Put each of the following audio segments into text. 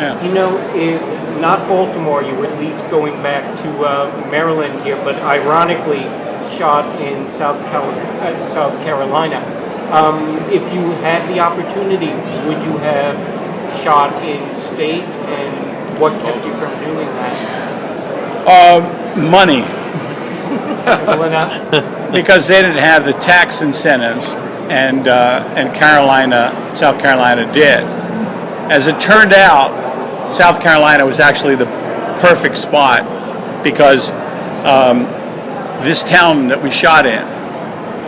Yeah. You know, if not Baltimore, you were at least going back to Maryland here, but ironically shot in South Carolina. If you had the opportunity, would you have shot in state, and what kept you from doing that? Money. Well, enough. Because they didn't have the tax incentives, and South Carolina did. As it turned out, South Carolina was actually the perfect spot because this town that we shot in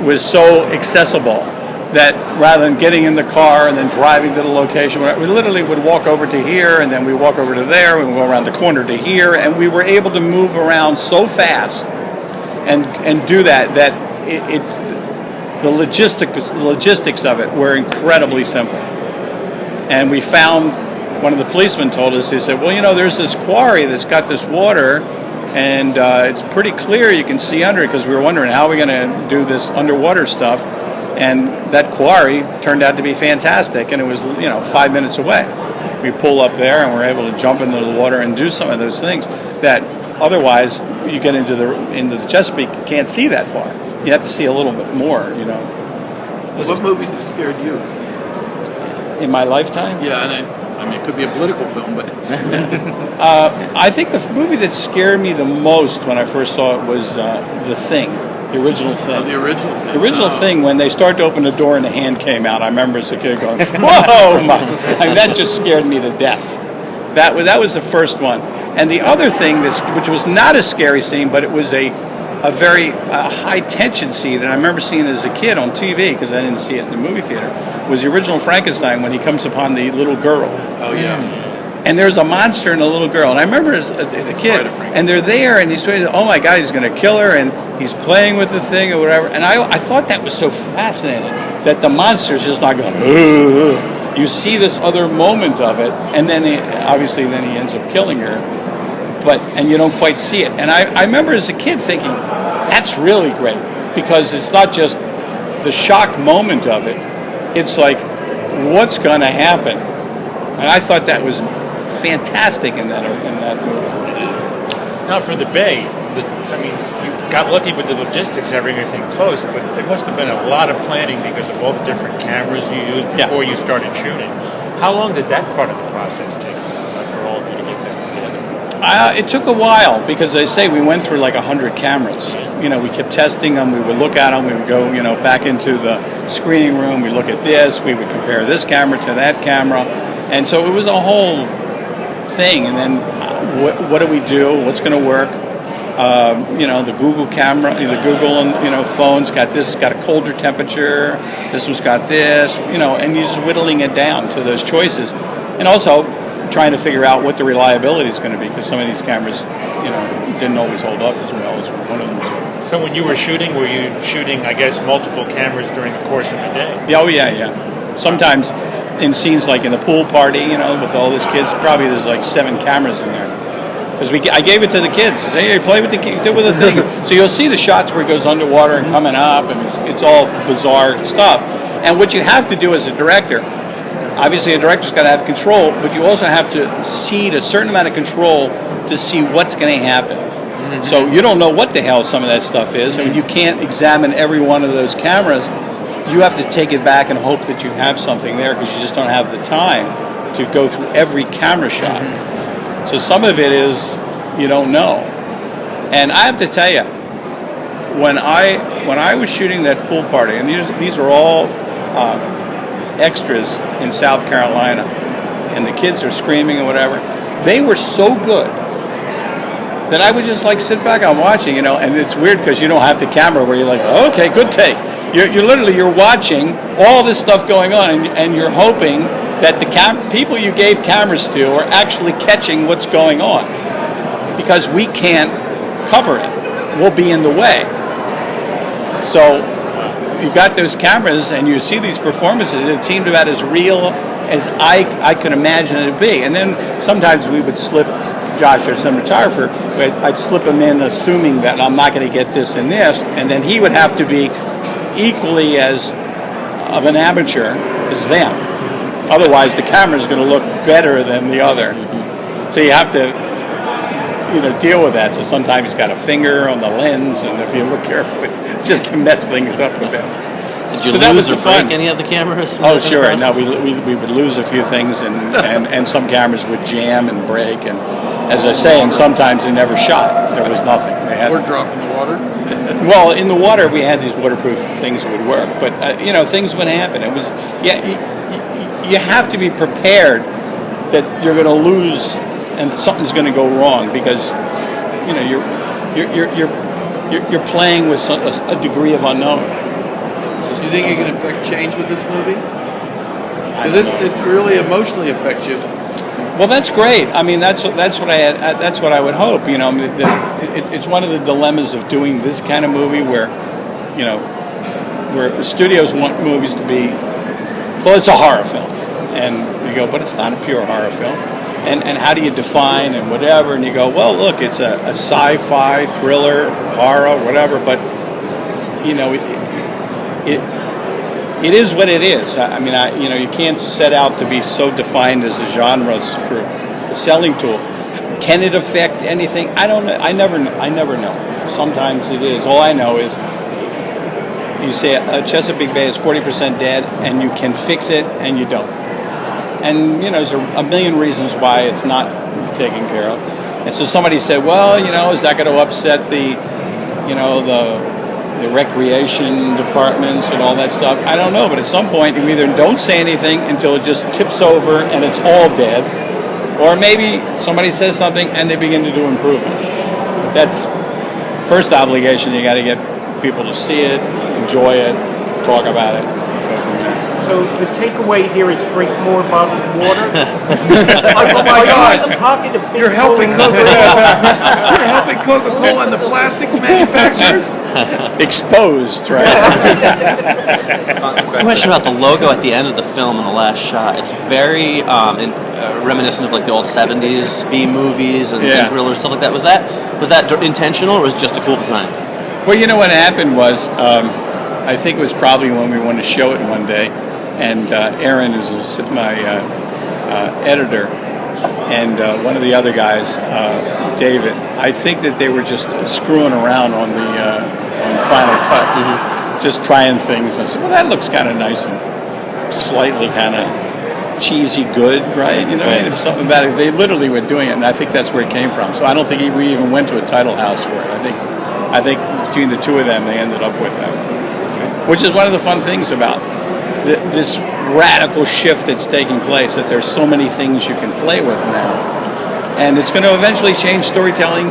was so accessible that rather than getting in the car and then driving to the location, we literally would walk over to here, and then we walk over to there, and we go around the corner to here, and we were able to move around so fast and do that the logistics of it were incredibly simple. And we found, one of the policemen told us, he said, well, you know, there's this quarry that's got this water, and it's pretty clear, you can see under it, because we were wondering how we're going to do this underwater stuff. And that quarry turned out to be fantastic, and it was, 5 minutes away. We pull up there, and we're able to jump into the water and do some of those things that otherwise you get into the Chesapeake, you can't see that far. You have to see a little bit more, What movies have scared you? In my lifetime? Yeah, and I mean, it could be a political film, but I think the movie that scared me the most when I first saw it was The Thing. The original Thing. The original Thing. The original Thing, when they start to open the door and the hand came out, I remember as a kid going, whoa! That just scared me to death. That was the first one. And the other thing, which was not a scary scene, but it was a very high-tension scene, and I remember seeing it as a kid on TV, because I didn't see it in the movie theater, was the original Frankenstein, when he comes upon the little girl. Oh, yeah. And there's a monster and a little girl. And I remember as a kid, and they're there, and he's saying, oh my God, he's going to kill her, and he's playing with the thing or whatever. And I thought that was so fascinating, that the monster's just not going, ugh. You see this other moment of it, and then he ends up killing her, and you don't quite see it. And I remember as a kid thinking, that's really great, because it's not just the shock moment of it, it's like, what's going to happen? And I thought that was fantastic in that movie. It is. Now for the Bay, you got lucky with the logistics, having everything close, but there must have been a lot of planning because of all the different cameras you used before you started shooting. How long did that part of the process take for all of you to get that together? It took a while, because they say we went through like 100 cameras. We kept testing them. We would look at them. We would go, back into the screening room. We look at this. We would compare this camera to that camera. And so it was a whole thing. And then what do we do? What's going to work? The Google camera, the Google phones got a colder temperature. This one's got this, and you're just whittling it down to those choices. And also trying to figure out what the reliability is going to be, because some of these cameras, didn't always hold up as well as one of them did. So when you were shooting, I guess, multiple cameras during the course of the day? Oh, yeah. Sometimes in scenes like in the pool party, with all these kids, probably there's like 7 cameras in there. Because I gave it to the kids. I say, hey, play with the thing. So you'll see the shots where it goes underwater and coming up, and it's all bizarre stuff. And what you have to do as a director, obviously a director's got to have control, but you also have to cede a certain amount of control to see what's going to happen. Mm-hmm. So you don't know what the hell some of that stuff is. I mean, you can't examine every one of those cameras. You have to take it back and hope that you have something there, because you just don't have the time to go through every camera shot. Mm-hmm. So some of it is you don't know. And I have to tell you, when I was shooting that pool party, and these are all extras in South Carolina, and the kids are screaming and whatever, they were so good that I would just like sit back and watching, and it's weird because you don't have the camera where you're like, okay, good take. You're watching all this stuff going on, and you're hoping that the people you gave cameras to are actually catching what's going on, because we can't cover it. We'll be in the way. So you got those cameras and you see these performances. It seemed about as real as I could imagine it to be. And then sometimes we would slip, Josh, our cinematographer, but I'd slip him in assuming that I'm not going to get this and this, and then he would have to be equally as of an amateur as them. Otherwise, the camera is going to look better than the other. So you have to, deal with that. So sometimes he's got a finger on the lens, and if you look carefully, just to mess things up a bit. Did you So that lose was or the fun. break any of the cameras? Oh, sure. No, we would lose a few things, and some cameras would jam and break. And as I say, and sometimes they never shot. There was nothing. They had Or drop in the water. Well, in the water, we had these waterproof things that would work, but things would happen. It was you have to be prepared that you're going to lose and something's going to go wrong because you're playing with a degree of unknown. Do you think it can affect change with this movie? I Because don't know. it really emotionally affects you. Well, that's great. I mean, that's what that's what I would hope. It's one of the dilemmas of doing this kind of movie where where studios want movies to be. Well, it's a horror film, and you go, but it's not a pure horror film. And how do you define and whatever? And you go, well, look, it's a sci-fi thriller, horror, whatever. But it is what it is. I mean, you can't set out to be so defined as a genre for a selling tool. Can it affect anything? I don't know. I never know. Sometimes it is. All I know is you say Chesapeake Bay is 40% dead, and you can fix it, and you don't. And there's a million reasons why it's not taken care of. And so somebody said, well, is that going to upset the recreation departments and all that stuff? I don't know, but at some point you either don't say anything until it just tips over and it's all dead, or maybe somebody says something and they begin to do improvement. But that's first obligation. You got to get people to see it, enjoy it, talk about it, go from there. So the takeaway here is drink more bottled water. Oh my God! You're helping Coca-Cola. You're helping Coca-Cola and the plastics manufacturers. Exposed, right? Question about the logo at the end of the film in the last shot. It's very reminiscent of like the old '70s B movies and thrillers, stuff like that. Was that intentional, or was it just a cool design? Well, what happened was, I think it was probably when we wanted to show it one day, and Aaron is my editor, and one of the other guys, David. I think that they were just screwing around on the on Final Cut, just trying things. And I said, well, that looks kind of nice and slightly kind of cheesy good, right? And there was something about it. They literally were doing it, and I think that's where it came from. So I don't think we even went to a title house for it. I think between the two of them, they ended up with that, which is one of the fun things about this radical shift that's taking place, that there's so many things you can play with now, and it's going to eventually change storytelling.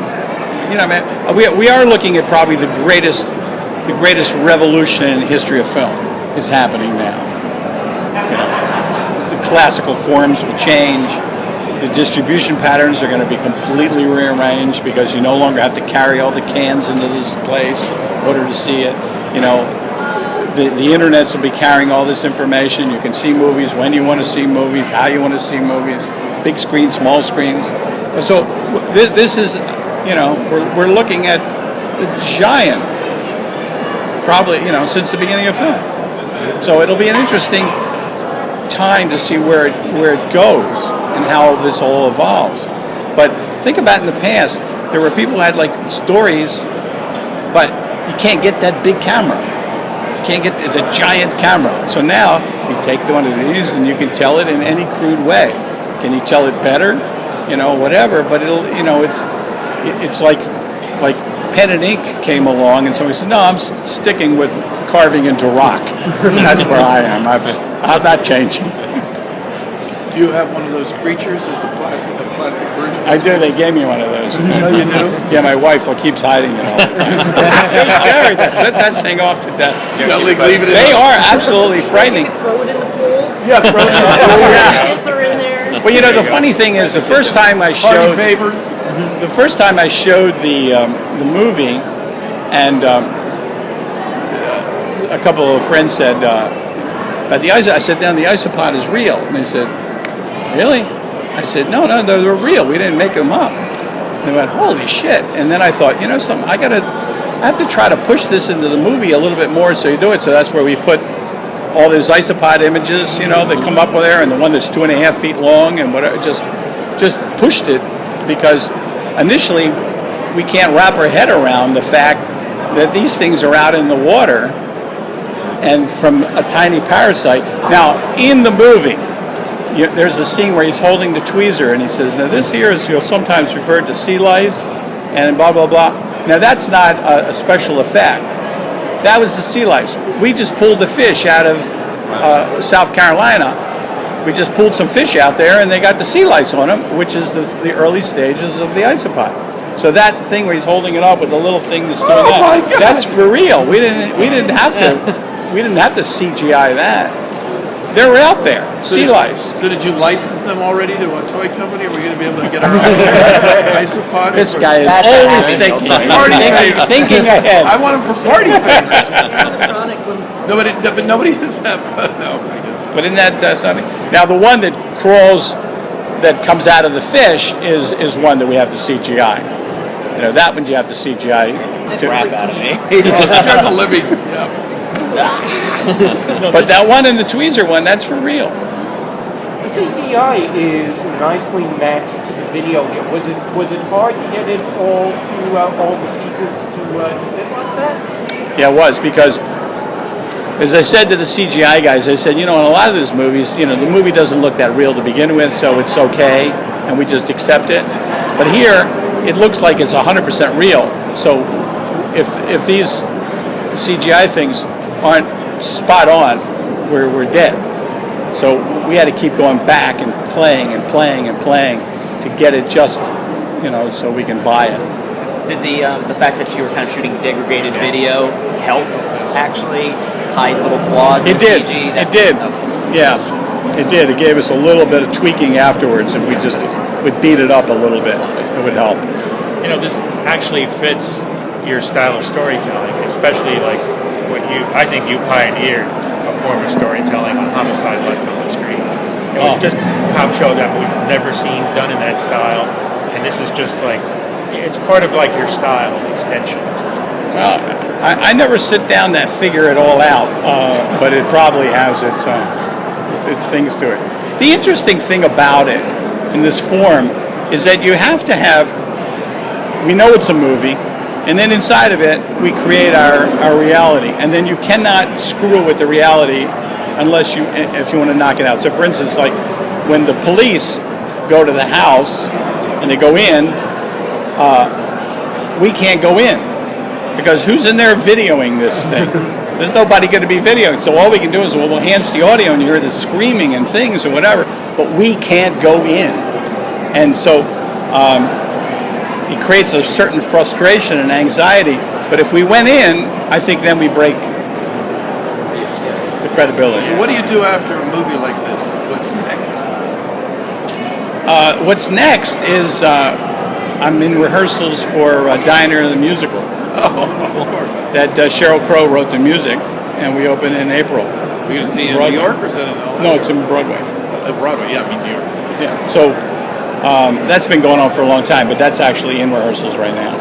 Man, we are looking at probably the greatest revolution in the history of film is happening now. The classical forms will change. The distribution patterns are going to be completely rearranged because you no longer have to carry all the cans into this place in order to see it. The internets will be carrying all this information. You can see movies when you want to see movies, how you want to see movies, big screen, small screens. So this is, we're looking at the giant, probably, since the beginning of film. So it'll be an interesting time to see where it goes and how this all evolves. But think about in the past, there were people who had like stories, but you can't get that big camera. You can't get the giant camera. So now you take one of these and you can tell it in any crude way. Can you tell it better? Whatever. But it'll, it's like pen and ink came along and somebody said, no, I'm sticking with carving into rock. That's where I am. I'm not changing. Do you have one of those creatures as a plastic version? I do. They gave me one of those. Oh, you do? Yeah, my wife keeps hiding it all the time. It's scary. Let that thing off to death. Leave it in. They are absolutely frightening. You could throw it in the pool. Yeah, throw it in the pool. Kids are in there. Well, the funny thing is, the first time I Party showed favors. the movie, and a couple of friends said about the ice. I said, "Down the isopod is real," and they said, "Really?" I said, "No, they're real. We didn't make them up." And they went, "Holy shit!" And then I thought, something. I have to try to push this into the movie a little bit more. So you do it. So that's where we put all those isopod images, that come up with there, and the one that's 2.5 feet long and whatever, just pushed it, because initially we can't wrap our head around the fact that these things are out in the water and from a tiny parasite. Now, in the movie, there's a scene where he's holding the tweezer and he says, now this here is sometimes referred to sea lice and blah, blah, blah. Now that's not a special effect. That was the sea lice. We just pulled the fish out of South Carolina. We just pulled some fish out there and they got the sea lice on them, which is the early stages of the isopod. So that thing where he's holding it up with the little thing that's doing that, that's for real. We didn't have to CGI that. They were out there, sea lice. So did you license them already to a toy company? Are we going to be able to get our own isopods? This guy is always thinking ahead. I want them for party things. Electronics and But nobody has that. No, I guess not. But isn't that something? Now the one that crawls, that comes out of the fish, is one that we have to CGI. That one you have to CGI. Crap out of me. Scared the living. Yeah. But that one in the tweezer one, that's for real. The CGI is nicely matched to the video here. Was it hard to get it all the pieces to fit like that? Yeah, it was, because as I said to the CGI guys, I said, in a lot of these movies, the movie doesn't look that real to begin with, so it's okay, and we just accept it. But here, it looks like it's 100% real. So if these CGI things aren't spot on, we're dead. So we had to keep going back and playing to get it just, so we can buy it. Did the fact that you were kind of shooting degraded video help actually hide little flaws in It did. CG? It did. Yeah, it did. It gave us a little bit of tweaking afterwards, and we just would beat it up a little bit. It would help. This actually fits your style of storytelling, especially like I think you pioneered a form of storytelling on Homicide: Life on the Street. It was just a cop show that we've never seen done in that style, and this is just like, it's part of like your style extension. I never sit down and figure it all out, but it probably has its things to it. The interesting thing about it in this form is that you have to have, we know it's a movie, and then inside of it, we create our reality. And then you cannot screw with the reality if you want to knock it out. So for instance, like when the police go to the house and they go in, we can't go in. Because who's in there videoing this thing? There's nobody going to be videoing. So all we can do is we'll enhance the audio and you hear the screaming and things or whatever, but we can't go in. And so it creates a certain frustration and anxiety. But if we went in, I think then we break the credibility. So what do you do after a movie like this? What's next? What's next is I'm in rehearsals for Diner the Musical. Oh, of course. That Sheryl Crow wrote the music, and we open in April. Are you going to see it in Broadway. New York or is it in LA? No, it's in Broadway. Broadway, yeah, I mean New York. Yeah. So that's been going on for a long time, but that's actually in rehearsals right now.